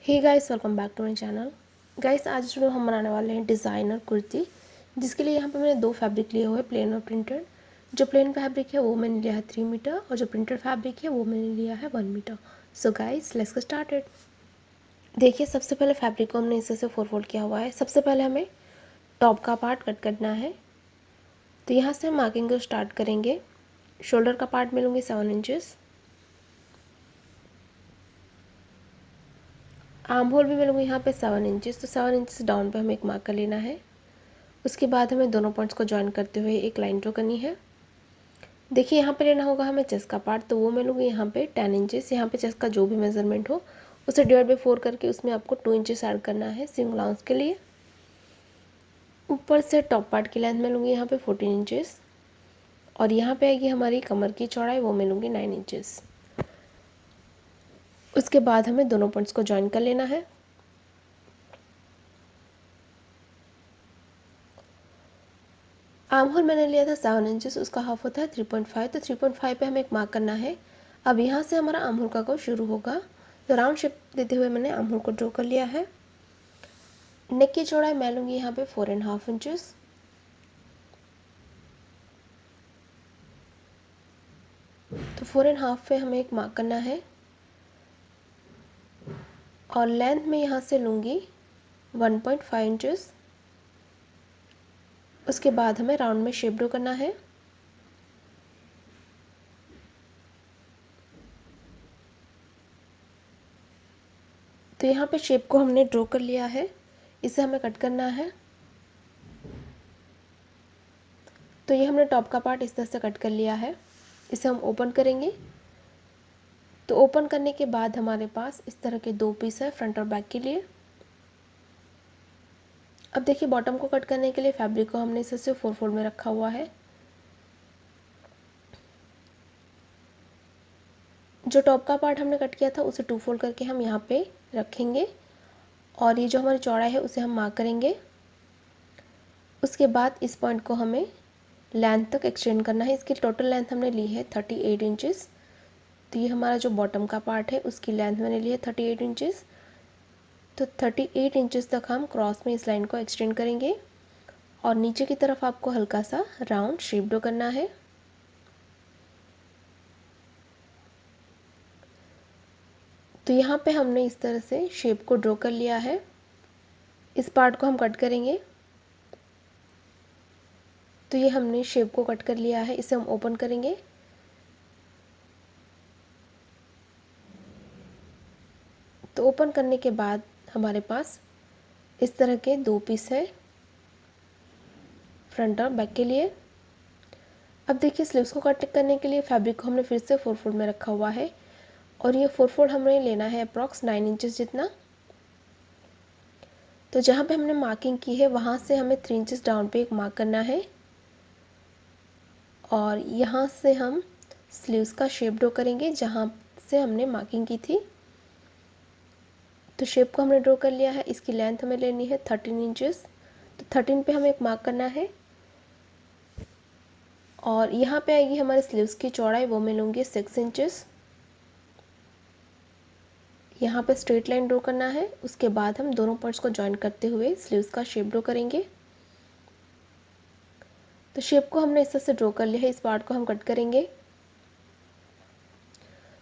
Hey guys, welcome back to my channel. Guys, आज जो हम बनाने वाले हैं डिज़ाइनर कुर्ती, जिसके लिए यहाँ पे मैंने दो फैब्रिक लिए हुए, प्लेन और प्रिंटेड। जो प्लेन फैब्रिक है वो मैंने लिया है 3 मीटर और जो प्रिंटेड फैब्रिक है वो मैंने लिया है 1 meter. So guys, let's get started. देखिए, सबसे पहले फैब्रिक को हमने इस से 4 फोल्ड किया हुआ है। सबसे पहले हमें टॉप का पार्ट कट करना है। तो यहाँ से हम मार्किंग को स्टार्ट करेंगे। शोल्डर का पार्ट में लूँगी 7 इंचेस। आर्म होल भी मैं लूँगी यहाँ पे 7 इंचेस। तो 7 इंचेस डाउन पे हमें एक मार्क कर लेना है। उसके बाद हमें दोनों पॉइंट्स को ज्वाइन करते हुए एक लाइन ड्रॉ करनी है। देखिए, यहाँ पे लेना होगा हमें चेस्ट का पार्ट, तो वो मैं लूँगी यहाँ पे 10 इंचेस। यहाँ पे चेस्ट का जो भी मेजरमेंट हो उसे डिवाइड बाई 4 करके उसमें आपको 2 इंचेस ऐड करना है सिंगल आर्म्स के लिए। ऊपर से टॉप पार्ट की लेंथ में लूँगी यहाँ पे 14 इंचेस और यहाँ पे आएगी हमारी कमर की चौड़ाई, वो मैं लूँगी 9 इंचेस। उसके बाद हमें दोनों पॉइंट्स को ज्वाइन कर लेना है। आर्म होल मैंने लिया था 7 इंचेस, उसका हाफ होता है 3.5। तो 3.5 पे हमें एक मार्क करना है। अब यहाँ से हमारा आर्म होल का कर्व शुरू होगा। तो राउंड शेप देते हुए मैंने आर्म होल को ड्रॉ कर लिया है। नेक की चौड़ाई मैं लूँगी यहाँ पे 4.5 इंचेस। तो 4.5 पे हमें एक मार्क करना है और लेंथ में यहाँ से लूँगी 1.5 इंचेस। उसके बाद हमें राउंड में शेप ड्रॉ करना है। तो यहाँ पे शेप को हमने ड्रॉ कर लिया है, इसे हमें कट करना है। तो ये हमने टॉप का पार्ट इस तरह से कट कर लिया है। इसे हम ओपन करेंगे। तो ओपन करने के बाद हमारे पास इस तरह के दो पीस है फ्रंट और बैक के लिए। अब देखिए, बॉटम को कट करने के लिए फैब्रिक को हमने इस तरह से 4 फोल्ड में रखा हुआ है। जो टॉप का पार्ट हमने कट किया था उसे 2 फोल्ड करके हम यहाँ पे रखेंगे और ये जो हमारी चौड़ाई है उसे हम मार्क करेंगे। उसके बाद इस पॉइंट को हमें लेंथ तक एक्सटेंड करना है। इसकी टोटल लेंथ हमने ली है 38 इंचेस। तो ये हमारा जो बॉटम का पार्ट है उसकी लेंथ मैंने ली है 38 इंचेस। तो 38 इंचेस तक हम क्रॉस में इस लाइन को एक्सटेंड करेंगे और नीचे की तरफ आपको हल्का सा राउंड शेप ड्रॉ करना है। तो यहाँ पे हमने इस तरह से शेप को ड्रॉ कर लिया है। इस पार्ट को हम कट करेंगे। तो ये हमने शेप को कट कर लिया है, इसे हम ओपन करेंगे। तो ओपन करने के बाद हमारे पास इस तरह के दो पीस है फ्रंट और बैक के लिए। अब देखिए, स्लीव्स को कट करने के लिए फैब्रिक को हमने फिर से 4 फोल्ड में रखा हुआ है और ये 4 फोल्ड हमें लेना है अप्रॉक्स 9 इंचेस जितना। तो जहाँ पे हमने मार्किंग की है वहाँ से हमें 3 इंचेस डाउन पे एक मार्क करना है और यहाँ से हम स्लीव्स का शेप ड्रॉ करेंगे जहाँ से हमने मार्किंग की थी। तो शेप को हमने ड्रॉ कर लिया है। इसकी लेंथ हमें लेनी है 13 इंचेस। तो 13 पे हमें एक मार्क करना है और यहाँ पे आएगी हमारे स्लीव्स की चौड़ाई, वो मैं लूँगी 6 इंचेस। यहाँ पे स्ट्रेट लाइन ड्रॉ करना है। उसके बाद हम दोनों पार्ट्स को ज्वाइन करते हुए स्लीव्स का शेप ड्रॉ करेंगे। तो शेप को हमने इस तरह से ड्रॉ कर लिया है। इस पार्ट को हम कट करेंगे।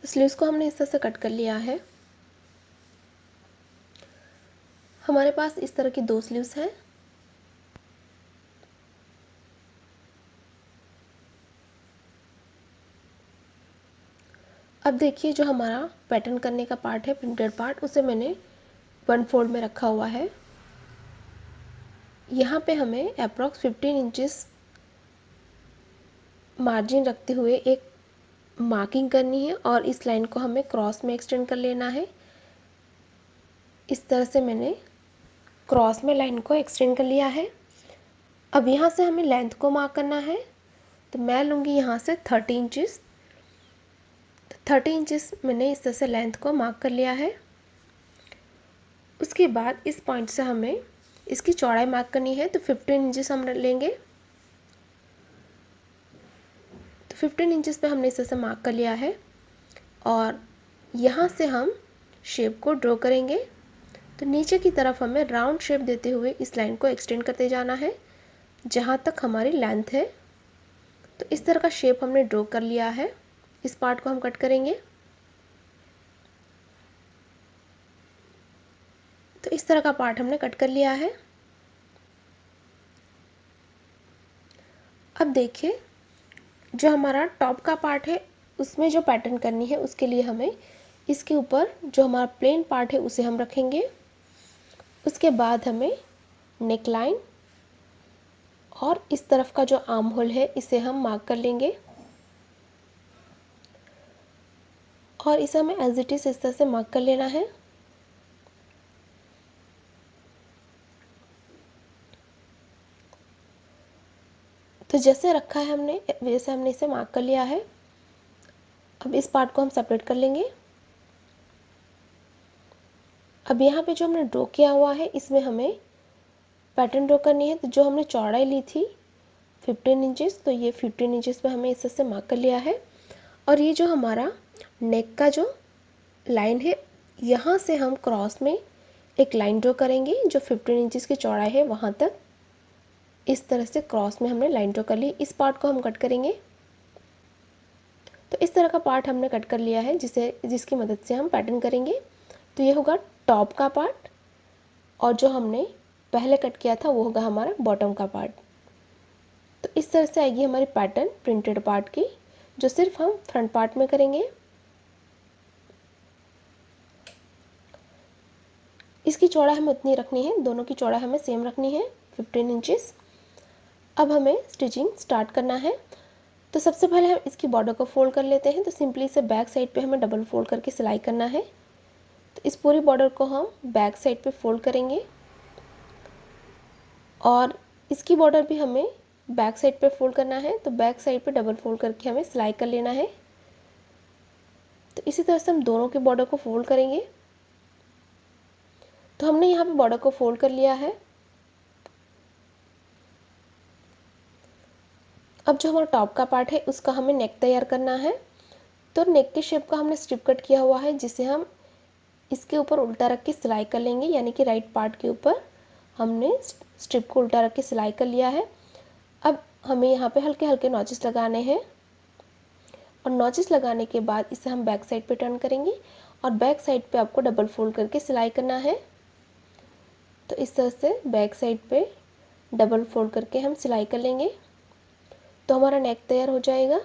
तो स्लीव्स को हमने इस तरह से कट कर लिया है। हमारे पास इस तरह की दो स्लीव्स हैं। अब देखिए, जो हमारा पैटर्न करने का पार्ट है, प्रिंटेड पार्ट, उसे मैंने 1 फोल्ड में रखा हुआ है। यहाँ पे हमें अप्रॉक्स 15 इंचेस मार्जिन रखते हुए एक मार्किंग करनी है और इस लाइन को हमें क्रॉस में एक्सटेंड कर लेना है। इस तरह से मैंने क्रॉस में लाइन को एक्सटेंड कर लिया है। अब यहाँ से हमें लेंथ को मार्क करना है। तो मैं लूँगी यहाँ से 30 इंचेस। तो 30 इंचेस मैंने इस तरह से लेंथ को मार्क कर लिया है। उसके बाद इस पॉइंट से हमें इसकी चौड़ाई मार्क करनी है। तो 15 इंचेस हम लेंगे। तो 15 इंचेस पे हमने इस तरह से मार्क कर लिया है और यहाँ से हम शेप को ड्रॉ करेंगे। तो नीचे की तरफ हमें राउंड शेप देते हुए इस लाइन को एक्सटेंड करते जाना है जहाँ तक हमारी लेंथ है। तो इस तरह का शेप हमने ड्रॉ कर लिया है। इस पार्ट को हम कट करेंगे। तो इस तरह का पार्ट हमने कट कर लिया है। अब देखिए, जो हमारा टॉप का पार्ट है उसमें जो पैटर्न करनी है उसके लिए हमें इसके ऊपर जो हमारा प्लेन पार्ट है उसे हम रखेंगे। उसके बाद हमें नेक लाइन और इस तरफ का जो आर्म होल है इसे हम मार्क कर लेंगे और इसे हमें एज इट इज इस तरह से मार्क कर लेना है। तो जैसे रखा है हमने वैसे हमने इसे मार्क कर लिया है। अब इस पार्ट को हम सेपरेट कर लेंगे। अब यहाँ पे जो हमने ड्रॉ किया हुआ है इसमें हमें पैटर्न ड्रॉ करनी है। तो जो हमने चौड़ाई ली थी 15 इंचेस, तो ये 15 इंचेस पे हमें इस तरह से मार्क कर लिया है। और ये जो हमारा नेक का जो लाइन है यहाँ से हम क्रॉस में एक लाइन ड्रॉ करेंगे जो 15 इंचेस की चौड़ाई है वहाँ तक। इस तरह से क्रॉस में हमने लाइन ड्रॉ कर ली। इस पार्ट को हम कट करेंगे। तो इस तरह का पार्ट हमने कट कर लिया है जिसकी मदद से हम पैटर्न करेंगे। तो ये होगा टॉप का पार्ट और जो हमने पहले कट किया था वो होगा हमारा बॉटम का पार्ट। तो इस तरह से आएगी हमारी पैटर्न प्रिंटेड पार्ट की, जो सिर्फ हम फ्रंट पार्ट में करेंगे। इसकी चौड़ाई हमें उतनी रखनी है, दोनों की चौड़ाई हमें सेम रखनी है 15 इंचेस। अब हमें स्टिचिंग स्टार्ट करना है। तो सबसे पहले हम इसकी बॉर्डर को फोल्ड कर लेते हैं। तो सिंपली इसे बैक साइड पे हमें डबल फोल्ड करके सिलाई करना है। तो इस पूरी बॉर्डर को हम बैक साइड पे फोल्ड करेंगे और इसकी बॉर्डर भी हमें बैक साइड पे फोल्ड करना है। तो बैक साइड पे डबल फोल्ड करके हमें सिलाई कर लेना है। तो इसी तरह से हम दोनों के बॉर्डर को फोल्ड करेंगे। तो हमने यहाँ पे बॉर्डर को फोल्ड कर लिया है। अब जो हमारा टॉप का पार्ट है उसका हमें नेक तैयार करना है। तो नेक के शेप का हमने स्ट्रिप कट किया हुआ है जिसे हम इसके ऊपर उल्टा रख के सिलाई कर लेंगे, यानी कि राइट पार्ट के ऊपर हमने स्ट्रिप को उल्टा रख के सिलाई कर लिया है। अब हमें यहाँ पे हल्के हल्के नॉचेस लगाने हैं और नॉचेस लगाने के बाद इसे हम बैक साइड पे टर्न करेंगे और बैक साइड पे आपको डबल फोल्ड करके सिलाई करना है। तो इस तरह से बैक साइड पे डबल फोल्ड करके हम सिलाई कर लेंगे तो हमारा नेक तैयार हो जाएगा।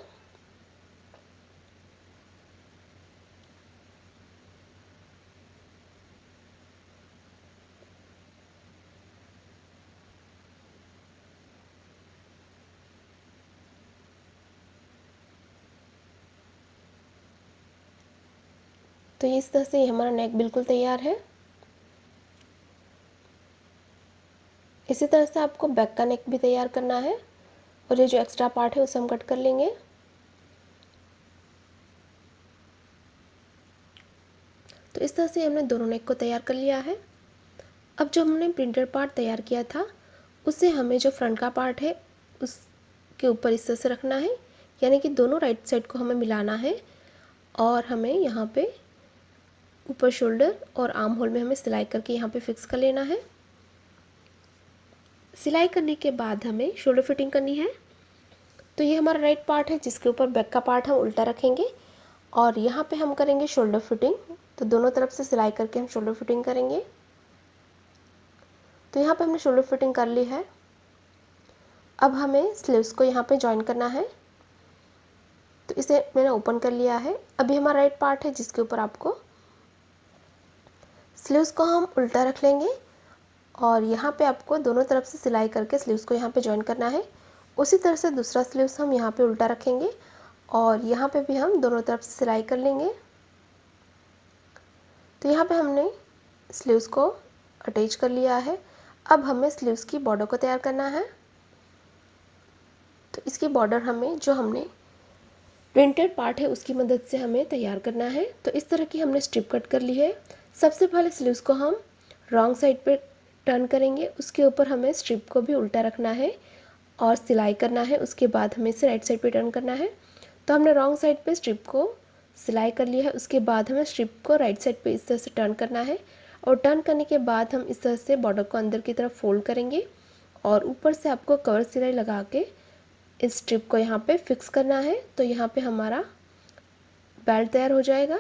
तो इस तरह से हमारा नेक बिल्कुल तैयार है। इसी तरह से आपको बैक का नेक भी तैयार करना है और ये जो एक्स्ट्रा पार्ट है उसे हम कट कर लेंगे। तो इस तरह से हमने दोनों नेक को तैयार कर लिया है। अब जो हमने प्रिंटेड पार्ट तैयार किया था उसे हमें जो फ्रंट का पार्ट है उसके ऊपर इस तरह से रखना है, यानी कि दोनों राइट साइड को हमें मिलाना है और हमें यहाँ पे ऊपर शोल्डर और आर्म होल में हमें सिलाई करके यहाँ पे फिक्स कर लेना है। सिलाई करने के बाद हमें शोल्डर फिटिंग करनी है। तो ये हमारा राइट पार्ट है जिसके ऊपर बैक का पार्ट हम उल्टा रखेंगे और यहाँ पे हम करेंगे शोल्डर फिटिंग। तो दोनों तरफ से सिलाई करके हम शोल्डर फिटिंग करेंगे। तो यहाँ पे हमने शोल्डर फिटिंग कर ली है। अब हमें स्लीव्स को यहाँ पे जॉइन करना है। तो इसे मैंने ओपन कर लिया है। अभी हमारा राइट पार्ट है जिसके ऊपर आपको स्लीव्स को हम उल्टा रख लेंगे और यहाँ पे आपको दोनों तरफ से सिलाई करके स्लीव्स को यहाँ पे जॉइन करना है। उसी तरह से दूसरा स्लीव्स हम यहाँ पे उल्टा रखेंगे और यहाँ पे भी हम दोनों तरफ से सिलाई कर लेंगे। तो यहाँ पे हमने स्लीव्स को अटैच कर लिया है। अब हमें स्लीव्स की बॉर्डर को तैयार करना है। तो इसकी बॉर्डर हमें जो हमने प्रिंटेड पार्ट है उसकी मदद से हमें तैयार करना है। तो इस तरह की हमने स्ट्रिप कट कर ली है। सबसे पहले स्लीव्स को हम रॉन्ग साइड पे टर्न करेंगे, उसके ऊपर हमें स्ट्रिप को भी उल्टा रखना है और सिलाई करना है। उसके बाद हमें इसे राइट साइड पे टर्न करना है। तो हमने रॉन्ग साइड पे स्ट्रिप को सिलाई कर लिया है, उसके बाद हमें स्ट्रिप को राइट साइड पे इस तरह से टर्न करना है। और टर्न करने के बाद हम इस तरह से बॉर्डर को अंदर की तरफ फोल्ड करेंगे और ऊपर से आपको कवर सिलाई लगा के इस स्ट्रिप को यहाँ पे फिक्स करना है। तो यहाँ पे हमारा बेल्ट तैयार हो जाएगा।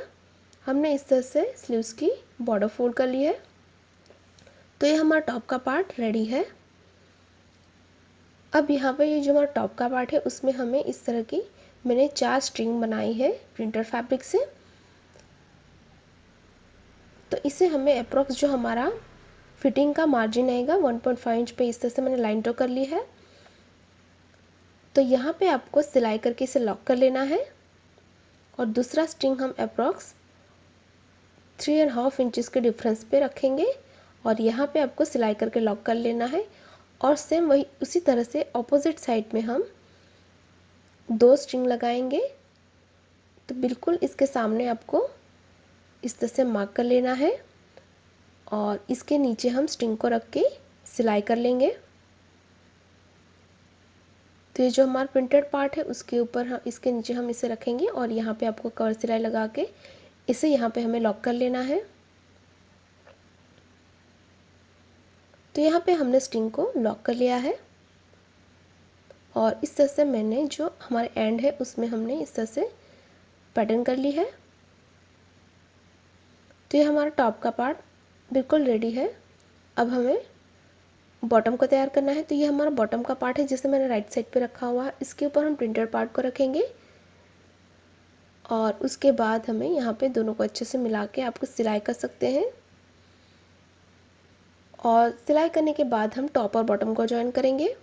हमने इस तरह से स्लीव्स की बॉर्डर फोल्ड कर ली है। तो ये हमारा टॉप का पार्ट रेडी है। अब यहाँ पे ये जो हमारा टॉप का पार्ट है उसमें हमें इस तरह की मैंने 4 स्ट्रिंग बनाई है प्रिंटेड फैब्रिक से। तो इसे हमें अप्रोक्स जो हमारा फिटिंग का मार्जिन आएगा 1.5 इंच पे इस तरह से मैंने लाइन ड्रॉ कर ली है। तो यहाँ पे आपको सिलाई करके इसे लॉक कर लेना है और दूसरा स्ट्रिंग हम अप्रोक्स 3.5 इंचेस के डिफरेंस पे रखेंगे और यहाँ पे आपको सिलाई करके लॉक कर लेना है। और सेम वही उसी तरह से ऑपोजिट साइड में हम 2 स्ट्रिंग लगाएंगे। तो बिल्कुल इसके सामने आपको इस तरह से मार्क कर लेना है और इसके नीचे हम स्ट्रिंग को रख के सिलाई कर लेंगे। तो ये जो हमारा प्रिंटेड पार्ट है उसके ऊपर हम इसके नीचे हम इसे रखेंगे और यहाँ पे आपको कवर सिलाई लगा के इसे यहाँ पे हमें लॉक कर लेना है। तो यहाँ पे हमने स्ट्रिंग को लॉक कर लिया है और इस तरह से मैंने जो हमारे एंड है उसमें हमने इस तरह से पैटर्न कर ली है। तो ये हमारा टॉप का पार्ट बिल्कुल रेडी है। अब हमें बॉटम को तैयार करना है। तो ये हमारा बॉटम का पार्ट है जिसे मैंने राइट साइड पे रखा हुआ है। इसके ऊपर हम प्रिंटेड पार्ट को रखेंगे और उसके बाद हमें यहाँ पे दोनों को अच्छे से मिला के आपको सिलाई कर सकते हैं। और सिलाई करने के बाद हम टॉप और बॉटम को ज्वाइन करेंगे।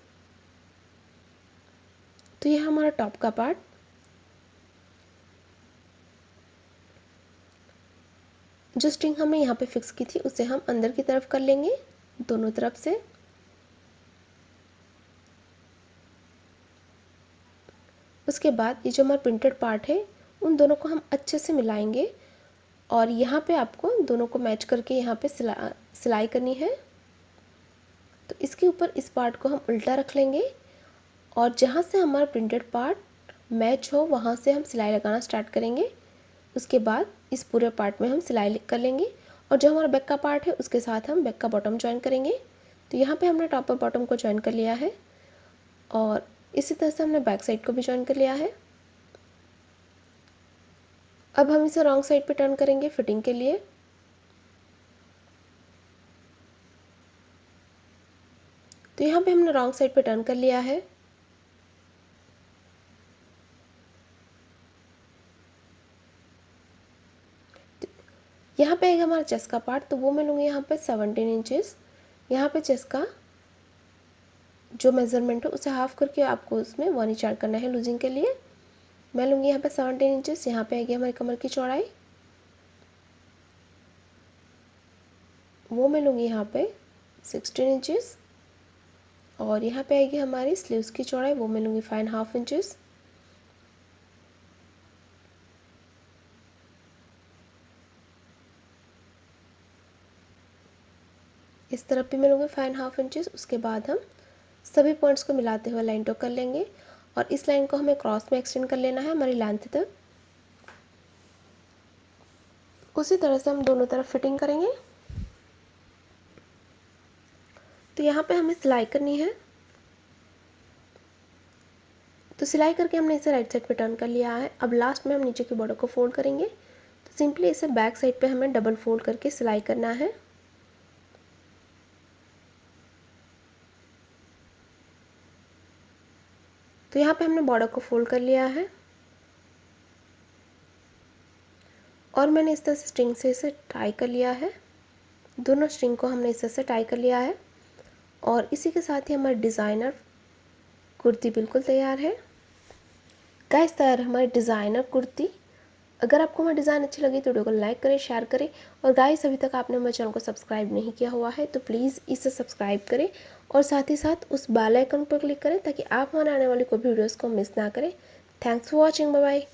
तो ये हमारा टॉप का पार्ट। जो स्ट्रिंग हमने यहाँ पे फिक्स की थी उसे हम अंदर की तरफ कर लेंगे दोनों तरफ से। उसके बाद ये जो हमारा प्रिंटेड पार्ट है उन दोनों को हम अच्छे से मिलाएंगे और यहाँ पे आपको दोनों को मैच करके यहाँ पे सिलाई करनी है। तो इसके ऊपर इस पार्ट को हम उल्टा रख लेंगे और जहाँ से हमारा प्रिंटेड पार्ट मैच हो वहाँ से हम सिलाई लगाना स्टार्ट करेंगे। उसके बाद इस पूरे पार्ट में हम सिलाई कर लेंगे और जो हमारा बैक का पार्ट है उसके साथ हम बैक का बॉटम ज्वाइन करेंगे। तो यहाँ पे हमने टॉप और बॉटम को ज्वाइन कर लिया है और इसी तरह से हमने बैक साइड को भी ज्वाइन कर लिया है। अब हम इसे रॉन्ग साइड पे टर्न करेंगे फिटिंग के लिए। तो यहाँ पे हमने रॉन्ग साइड पे टर्न कर लिया है। यहाँ पे आएगा हमारा चेस्ट का पार्ट। तो वो मैं लूँगी यहाँ पे 17 इंचेस। यहाँ पे चेस्ट का जो मेजरमेंट है उसे हाफ करके आपको उसमें 1 इंच ऐड करना है लूजिंग के लिए। मैं लूँगी यहाँ पे 17 इंचेस। यहाँ पे आएगी हमारी कमर की चौड़ाई, वो मैं लूँगी यहाँ पे 16 इंचेस। और यहाँ पे आएगी हमारी स्लीव्स की चौड़ाई, वो मैं लूँगी 5.5 इंचेस। इस तरफ भी मैं लूँगी 5.5 इंचेस। उसके बाद हम सभी पॉइंट्स को मिलाते हुए लाइन ड्रॉ कर लेंगे और इस लाइन को हमें क्रॉस में एक्सटेंड कर लेना है हमारी लेंथ तक। उसी तरह से हम दोनों तरफ फिटिंग करेंगे। तो यहाँ पे हमें सिलाई करनी है। तो सिलाई करके हमने इसे राइट साइड पे टर्न कर लिया है। अब लास्ट में हम नीचे की बॉर्डर को फोल्ड करेंगे। तो सिंपली इसे बैक साइड पे हमें डबल फोल्ड करके सिलाई करना है। तो यहाँ पे हमने बॉर्डर को फोल्ड कर लिया है और मैंने इस तरह से स्ट्रिंग से इसे टाई कर लिया है। दोनों स्ट्रिंग को हमने इस तरह से टाई कर लिया है और इसी के साथ ही हमारी डिज़ाइनर कुर्ती बिल्कुल तैयार है। गाइस, तैयार हमारी डिज़ाइनर कुर्ती। अगर आपको हमारा डिज़ाइन अच्छी लगी तो वीडियो को लाइक करें, शेयर करें और गाइस अभी तक आपने मेरे चैनल को सब्सक्राइब नहीं किया हुआ है तो प्लीज़ इसे सब्सक्राइब करें और साथ ही साथ उस बेल आइकन पर क्लिक करें ताकि आप हमारे आने वाली कोई भी वीडियोज़ को मिस ना करें। Thanks for watching. Bye bye.